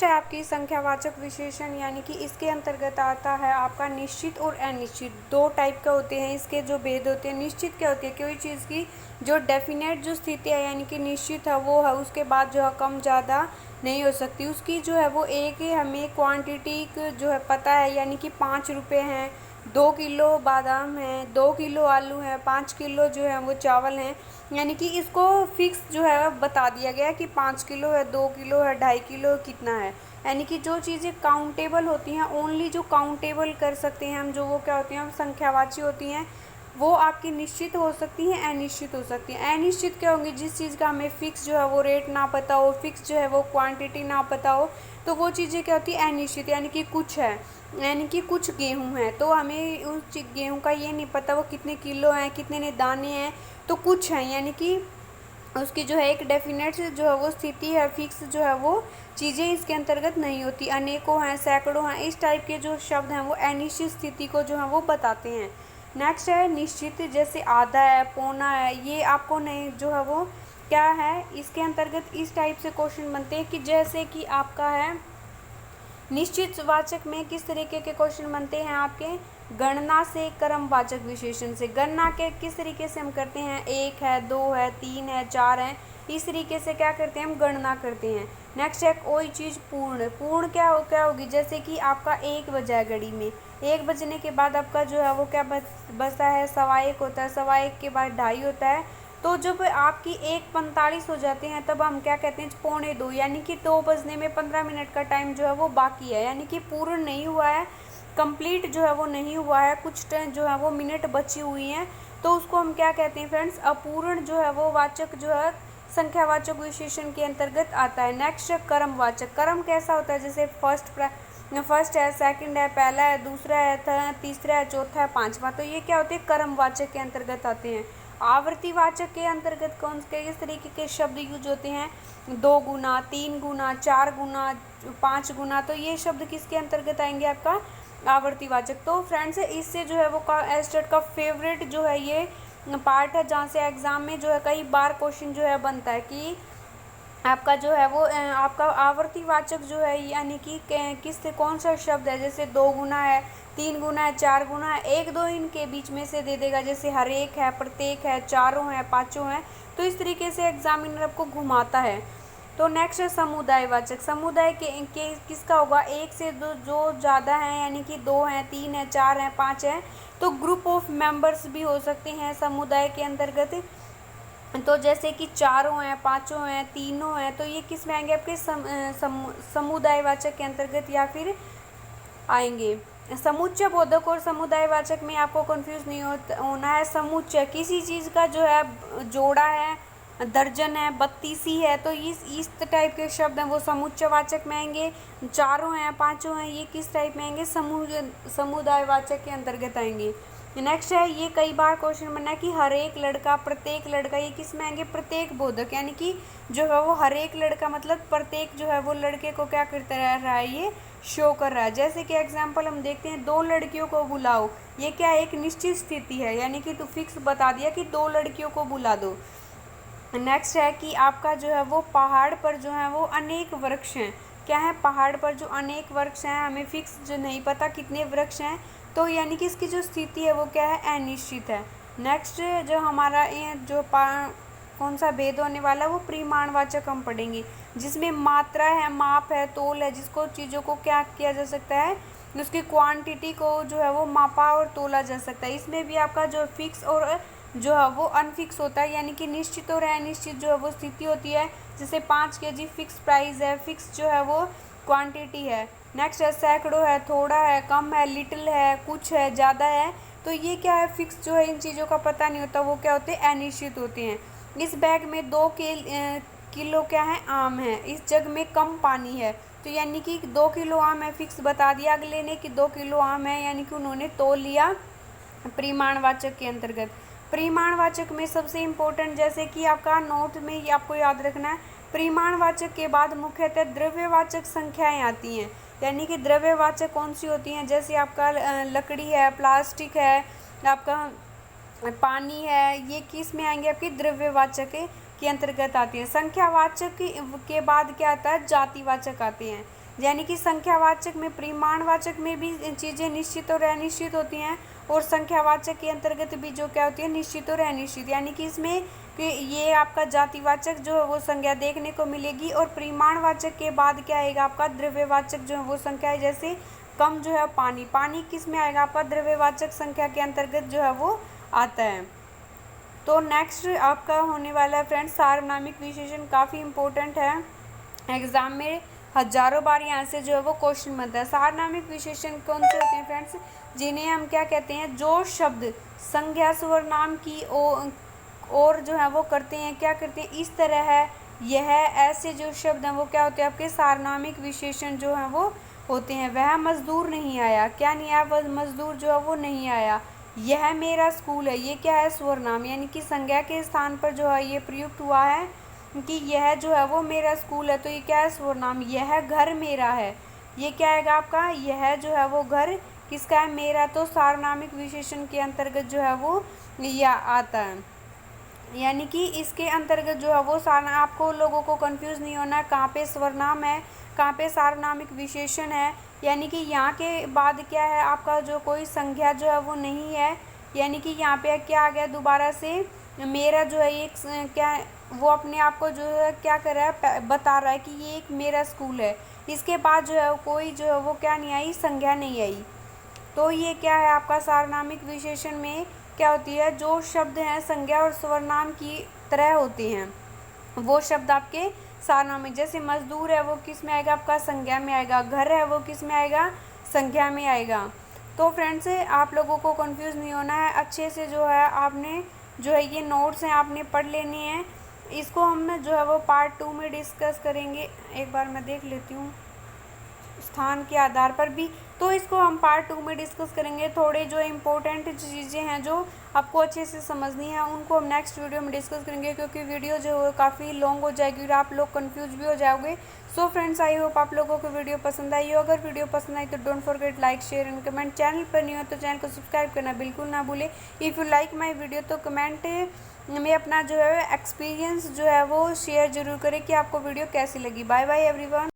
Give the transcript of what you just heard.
है आपकी संख्यावाचक विशेषण, यानी कि इसके अंतर्गत आता है आपका निश्चित और अनिश्चित। दो टाइप का होते हैं इसके जो भेद होते हैं। निश्चित क्या होती है, कोई चीज़ की जो डेफिनेट जो स्थिति है यानी कि निश्चित है वो है, उसके बाद जो है कम ज़्यादा नहीं हो सकती। उसकी जो है वो एक ही हमें क्वांटिटी जो है पता है, यानी कि 5 रुपये हैं, 2 किलो बादाम है, 2 किलो आलू है, 5 किलो जो है वो चावल हैं। यानी कि इसको फिक्स जो है बता दिया गया कि 5 किलो है, 2 किलो है, 2.5 किलो कितना है। यानी कि जो चीज़ें काउंटेबल होती हैं, ओनली जो काउंटेबल कर सकते हैं हम, जो वो क्या होती हैं, संख्यावाची होती हैं, वो आपकी निश्चित हो सकती हैं, अनिश्चित हो सकती हैं। अनिश्चित क्या होंगी, जिस चीज़ का हमें फिक्स जो है वो रेट ना पता हो, फिक्स जो है वो क्वांटिटी ना पता हो, तो वो चीज़ें क्या होती है, अनिश्चित। यानी कि कुछ है, यानी कि कुछ गेहूँ है, तो हमें उस गेहूँ का ये नहीं पता वो कितने किलो हैं, कितने दाने हैं, तो कुछ हैं। यानी कि उसकी जो है एक डेफिनेट जो है वो स्थिति है, फिक्स जो है वो चीज़ें इसके अंतर्गत नहीं होती। अनेकों हैं, सैकड़ों हैं, इस टाइप के जो शब्द हैं वो अनिश्चित स्थिति को जो है वो बताते हैं। नेक्स्ट है निश्चित, जैसे आधा है, पौना है, ये आपको नहीं जो है वो क्या है, इसके अंतर्गत इस टाइप से क्वेश्चन बनते हैं कि जैसे कि आपका है निश्चित वाचक में किस तरीके के क्वेश्चन बनते हैं आपके, गणना से, क्रमवाचक विशेषण से। गणना के किस तरीके से हम करते हैं, 1 है, 2 है, 3 है, 4 है, इस तरीके से क्या करते हैं हम, गणना करते हैं। नेक्स्ट है कोई चीज़ पूर्ण। पूर्ण क्या होगी, जैसे कि आपका 1 बजा है घड़ी में, 1 बजने के बाद आपका जो है वो क्या बजता है, 1:15 होता है, 1:15 के बाद 2:30 होता है। तो जब आपकी 1:45 हो जाते हैं तब हम क्या कहते हैं, 1:45, यानी कि 2 बजने में 15 मिनट का टाइम जो है वो बाकी है, यानी कि पूर्ण नहीं हुआ है, कंप्लीट जो है वो नहीं हुआ है, कुछ टाइम जो है वो मिनट बची हुई हैं, तो उसको हम क्या कहते हैं फ्रेंड्स, अपूर्ण जो है वो वाचक जो है संख्यावाचक विशेषण के अंतर्गत आता है। नेक्स्ट क्रमवाचक। क्रम कैसा होता है, जैसे फर्स्ट है, सेकंड है, पहला है, दूसरा है, तीसरा है, चौथा है, पांचवा, तो ये क्या होते हैं, क्रमवाचक के अंतर्गत आते हैं। आवर्तीवाचक के अंतर्गत कौन से किस तरीके के शब्द यूज होते हैं, 2 गुना, 3 गुना, 4 गुना, 5 गुना, तो ये शब्द किसके अंतर्गत आएंगे, आपका आवर्तीवाचक। तो फ्रेंड्स इससे जो है वो एस्टेट का फेवरेट जो है ये पार्ट है, जहाँ से एग्जाम में जो है कई बार क्वेश्चन जो है बनता है कि आपका जो है वो आपका आवर्तीवाचक जो है, यानी कि किस कौन सा शब्द है, जैसे 2 गुना है, 3 गुना है, 4 गुना है, 1 2 इनके बीच में से दे देगा, जैसे हर एक है, प्रत्येक है, चारों है, पांचों है, तो इस तरीके से एग्जामिनर आपको घुमाता है। तो नेक्स्ट है समुदायवाचक। समुदाय के किसका होगा, 1 से जो ज़्यादा है, यानी कि 2 हैं, 3 है, 4 हैं, 5 हैं, तो ग्रुप ऑफ मेंबर्स भी हो सकते हैं समुदाय के अंतर्गत। तो जैसे कि चारों हैं, पांचों हैं, तीनों हैं, तो ये किस में आएंगे, आपके समुदायवाचक के अंतर्गत या फिर आएंगे। समुच्चय बोधक और समुदायवाचक में आपको कंफ्यूज नहीं होना है। समुच्चय किसी चीज़ का जो है जोड़ा है, दर्जन है, 32 है, तो इस टाइप के शब्द हैं वो समुच्चयवाचक में आएंगे। चारों हैं, पांचों हैं, ये किस टाइप में आएंगे, समुदायवाचक के अंतर्गत आएंगे। नेक्स्ट है, ये कई बार क्वेश्चन बना है कि हर एक लड़का, प्रत्येक लड़का, ये किस में आएंगे, प्रत्येक बोधक, यानी कि जो है वो हर एक लड़का मतलब प्रत्येक जो है वो लड़के को क्या करता रहा है, ये शो कर रहा है। जैसे कि एग्जाम्पल हम देखते हैं, 2 लड़कियों को बुलाओ, ये क्या है, एक निश्चित स्थिति है, यानी कि तो फिक्स बता दिया कि 2 लड़कियों को बुला दो। नेक्स्ट है कि आपका जो है वो पहाड़ पर जो है वो अनेक वृक्ष हैं। क्या है, पहाड़ पर जो अनेक वृक्ष हैं, हमें फिक्स जो नहीं पता कितने वृक्ष हैं, तो यानी कि इसकी जो स्थिति है वो क्या है, अनिश्चित है। नेक्स्ट जो हमारा ये जो कौन सा भेद होने वाला है, वो परिमाणवाचक हम पढ़ेंगे, जिसमें मात्रा है, माप है, तोल है, जिसको चीज़ों को क्या किया जा सकता है, उसकी क्वांटिटी को जो है वो मापा और तोला जा सकता है। इसमें भी आपका जो फिक्स और जो है वो अनफिक्स होता है, यानी कि निश्चित और अनिश्चित जो है वो स्थिति होती है। जैसे 5 kg फिक्स प्राइस है, फिक्स जो है वो क्वांटिटी है। नेक्स्ट है सैकड़ों है, थोड़ा है, कम है, लिटिल है, कुछ है, ज़्यादा है, तो ये क्या है, फिक्स जो है इन चीज़ों का पता नहीं होता, वो क्या होते हैं, अनिश्चित होते हैं। इस बैग में 2 किलो क्या है, आम है, इस जग में कम पानी है, तो यानी कि 2 किलो आम है, फिक्स बता दिया अगले ने कि 2 किलो आम है, यानी कि उन्होंने तोल लिया परिमाणवाचक के अंतर्गत। परिमाणवाचक में सबसे इम्पोर्टेंट, जैसे कि आपका नोट में ये आपको याद रखना है, परिमाणवाचक के बाद मुख्यतः द्रव्यवाचक संख्याएं आती हैं। यानी कि द्रव्यवाचक कौन सी होती हैं, जैसे आपका लकड़ी है, प्लास्टिक है, आपका पानी है, ये किस में आएंगे, आपकी द्रव्यवाचक के अंतर्गत आती हैं। संख्यावाचक के बाद क्या आता है, जातिवाचक आते हैं। यानी कि संख्यावाचक में, परिमाणवाचक में भी चीज़ें निश्चित और अनिश्चित होती हैं, और संख्यावाचक के अंतर्गत भी जो क्या होती है, निश्चित और अनिश्चित। यानी कि इसमें कि ये आपका जातिवाचक जो है वो संज्ञा देखने को मिलेगी, और परिमाणवाचक के बाद क्या आएगा आपका द्रव्यवाचक जो है वो संख्या है। जैसे कम जो है पानी, पानी किस में आएगा आपका द्रव्यवाचक संख्या के अंतर्गत जो है वो आता है। तो नेक्स्ट आपका होने वाला है फ्रेंड्स सार्वनामिक विशेषण, काफ़ी इंपॉर्टेंट है, एग्जाम में हजारों बार यहाँ से जो है वो क्वेश्चन बनता है। सार्वनामिक विशेषण कौन से होते हैं फ्रेंड्स, जिन्हें हम क्या कहते हैं, जो शब्द संज्ञा सर्वनाम की और जो है वो करते हैं, क्या करते हैं, इस तरह है, यह, ऐसे जो शब्द हैं वो क्या होते हैं आपके सार्वनामिक विशेषण जो हैं वो होते हैं। वह मजदूर नहीं आया, क्या नहीं आया, वह मजदूर जो है वो नहीं आया। यह मेरा स्कूल है, ये क्या है, सर्वनाम, यानी कि संज्ञा के स्थान पर जो है ये प्रयुक्त हुआ है कि यह जो है वो मेरा स्कूल है, तो ये क्या है, सर्वनाम। यह घर मेरा है, ये क्या आएगा आपका, यह जो है वो घर किसका है, मेरा, तो सार्वनामिक विशेषण के अंतर्गत जो है वो यह आता है। यानी कि इसके अंतर्गत जो है वो आपको लोगों को कंफ्यूज नहीं होना है, कहाँ पे सर्वनाम है, कहाँ पे सार्वनामिक विशेषण है। यानी कि यहाँ के बाद क्या है आपका, जो कोई संज्ञा जो है वो नहीं है, यानी कि यहाँ पे क्या आ गया दोबारा से, मेरा जो है एक क्या वो अपने आप को जो है क्या कर रहा है, बता रहा है कि ये एक मेरा स्कूल है। इसके बाद जो है कोई जो है वो क्या नहीं आई, संज्ञा नहीं आई। तो ये क्या है आपका सार्वनामिक विशेषण में क्या होती है, जो शब्द हैं संज्ञा और सर्वनाम की तरह होते हैं, वो शब्द आपके सार्वनामिक, जैसे मजदूर है वो किस में आएगा आपका, संज्ञा में आएगा। घर है वो किस में आएगा, संज्ञा में आएगा। तो फ्रेंड्स आप लोगों को कंफ्यूज नहीं होना है, अच्छे से जो है आपने जो है ये नोट्स हैं आपने पढ़ लेने हैं। इसको हम जो है वो पार्ट 2 में डिस्कस करेंगे। एक बार मैं देख लेती हूँ स्थान के आधार पर भी, तो इसको हम पार्ट 2 में डिस्कस करेंगे। थोड़े जो इम्पोर्टेंट चीज़ें हैं जो आपको अच्छे से समझनी है उनको हम नेक्स्ट वीडियो में डिस्कस करेंगे, क्योंकि वीडियो जो है काफ़ी लॉन्ग हो जाएगी और आप लोग कंफ्यूज भी हो जाओगे। सो फ्रेंड्स आई होप आप लोगों को वीडियो पसंद आई हो। अगर वीडियो पसंद आई तो don't forget like share and comment. Channel पर नहीं हो तो चैनल को सब्सक्राइब करना बिल्कुल ना भूले। If you like my video तो कमेंट में अपना जो है एक्सपीरियंस जो है वो शेयर जरूर करें कि आपको वीडियो कैसी लगी। Bye bye everyone.